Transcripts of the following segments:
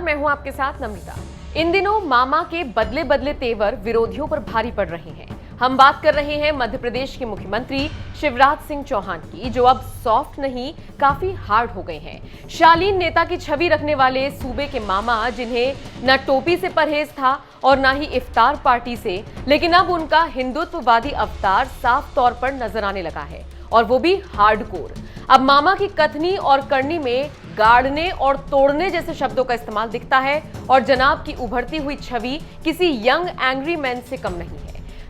मैं हूं आपके साथ नम्रता। इन दिनों मामा के बदले बदले तेवर विरोधियों पर भारी पड़ रहे हैं। हम बात कर रहे हैं मध्य प्रदेश के मुख्यमंत्री शिवराज सिंह चौहान की, जो अब सॉफ्ट नहीं काफी हार्ड हो गए हैं। शालीन नेता की छवि रखने वाले सूबे के मामा, जिन्हें न टोपी से परहेज था और न ही इफ्तार पार्टी से, लेकिन अब उनका हिंदुत्ववादी अवतार साफ तौर पर नजर आने लगा है, और वो भी हार्डकोर। अब मामा की कथनी और करनी में गाड़ने और तोड़ने जैसे शब्दों का इस्तेमाल दिखता है, और जनाब की उभरती हुई छवि किसी यंग एंग्री मैन से कम नहीं है।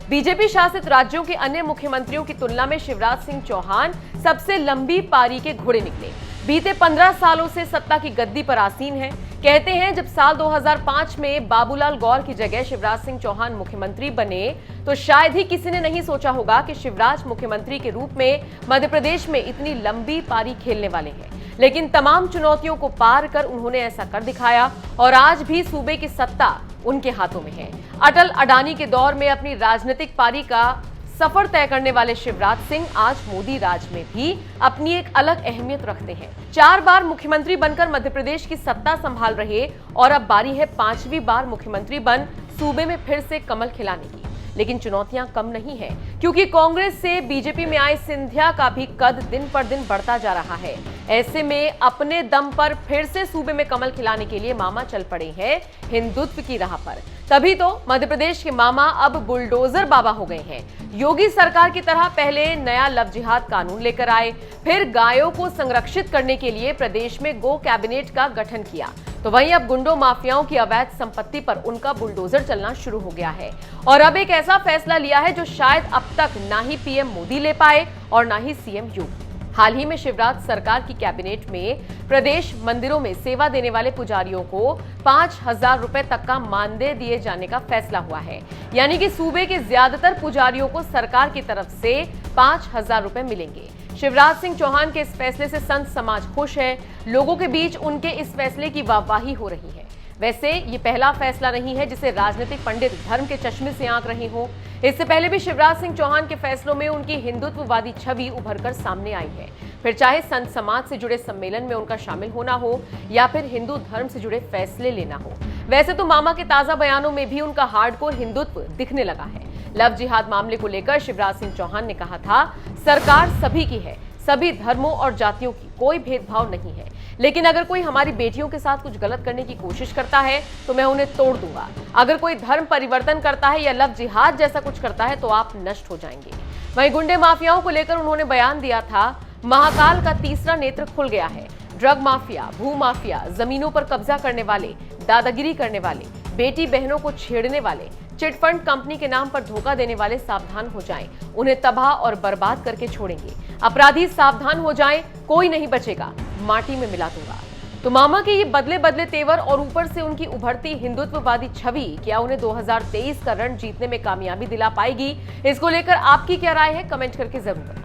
बीजेपी शासित राज्यों के अन्य मुख्यमंत्रियों की तुलना में शिवराज सिंह चौहान सबसे लंबी पारी के घोड़े निकले। बीते 15 सालों से सत्ता की गद्दी पर आसीन हैं। कहते हैं जब साल 2005 में बाबूलाल गौर की जगह शिवराज सिंह चौहान मुख्यमंत्री बने, तो शायद ही किसी ने नहीं सोचा होगा कि शिवराज मुख्यमंत्री के रूप में मध्य प्रदेश में इतनी लंबी पारी खेलने वाले हैं। लेकिन तमाम चुनौतियों को पार कर उन्होंने ऐसा कर दिखाया, और आज भी सूबे की सत्ता उनके हाथों में है। अटल अडानी के दौर में अपनी राजनीतिक पारी का सफर तय करने वाले शिवराज सिंह आज मोदी राज में भी अपनी एक अलग अहमियत रखते हैं। 4 बार मुख्यमंत्री बनकर मध्य प्रदेश की सत्ता संभाल रहे, और अब बारी है 5वीं बार मुख्यमंत्री बन सूबे में फिर से कमल खिलाने की। लेकिन चुनौतियां कम नहीं है, क्योंकि कांग्रेस से बीजेपी में आए सिंधिया का भी कद दिन पर दिन बढ़ता जा रहा है। ऐसे में अपने दम पर फिर से सूबे में कमल खिलाने के लिए मामा चल पड़े हैं हिंदुत्व की राह पर। तभी तो मध्य प्रदेश के मामा अब बुलडोजर बाबा हो गए हैं। योगी सरकार की तरह पहले नया लव जिहाद कानून लेकर आए, फिर गायों को संरक्षित करने के लिए प्रदेश में गो कैबिनेट का गठन किया, तो वहीं अब गुंडों माफियाओं की अवैध संपत्ति पर उनका बुलडोजर चलना शुरू हो गया है। और अब एक ऐसा फैसला लिया है जो शायद अब तक ना ही पीएम मोदी ले पाए और ना ही सीएम योगी। हाल ही में शिवराज सरकार की कैबिनेट में प्रदेश मंदिरों में सेवा देने वाले पुजारियों को 5,000 रुपए तक का मानदेय दिए जाने का फैसला हुआ है। यानी कि सूबे के ज्यादातर पुजारियों को सरकार की तरफ से 5,000 रुपए मिलेंगे। शिवराज सिंह चौहान के इस फैसले से संत समाज खुश है। लोगों के बीच उनके इस फैसले की वाहवाही हो रही है। वैसे ये पहला फैसला नहीं है जिसे राजनीतिक पंडित धर्म के चश्मे से आंक रहे हो। इससे पहले भी शिवराज सिंह चौहान के फैसलों में उनकी हिंदुत्ववादी छवि उभरकर सामने आई है। फिर चाहे संत समाज से जुड़े सम्मेलन में उनका शामिल होना हो या फिर हिंदू धर्म से जुड़े फैसले लेना हो। वैसे तो मामा के ताजा बयानों में भी उनका हार्डकोर हिंदुत्व दिखने लगा है। लव जिहाद मामले को लेकर शिवराज सिंह चौहान ने कहा था, सरकार सभी की है, सभी धर्मों और जातियों की, कोई भेदभाव नहीं है। लेकिन अगर कोई हमारी बेटियों के साथ कुछ गलत करने की कोशिश करता है तो मैं उन्हें तोड़ दूंगा। अगर कोई धर्म परिवर्तन करता है या लव जिहाद जैसा कुछ करता है तो आप नष्ट हो जाएंगे। वहीं गुंडे माफियाओं को लेकर उन्होंने बयान दिया था, महाकाल का तीसरा नेत्र खुल गया है। ड्रग माफिया, भू माफिया, जमीनों पर कब्जा करने वाले, दादागिरी करने वाले, बेटी बहनों को छेड़ने वाले, चिटफंड कंपनी के नाम पर धोखा देने वाले सावधान हो जाएं। उन्हें तबाह और बर्बाद करके छोड़ेंगे। अपराधी सावधान हो जाएं, कोई नहीं बचेगा, माटी में मिला दूंगा। तो मामा के ये बदले बदले तेवर और ऊपर से उनकी उभरती हिंदुत्ववादी छवि क्या उन्हें 2023 का रण जीतने में कामयाबी दिला पाएगी? इसको लेकर आपकी क्या राय है, कमेंट करके जरूर बताएं।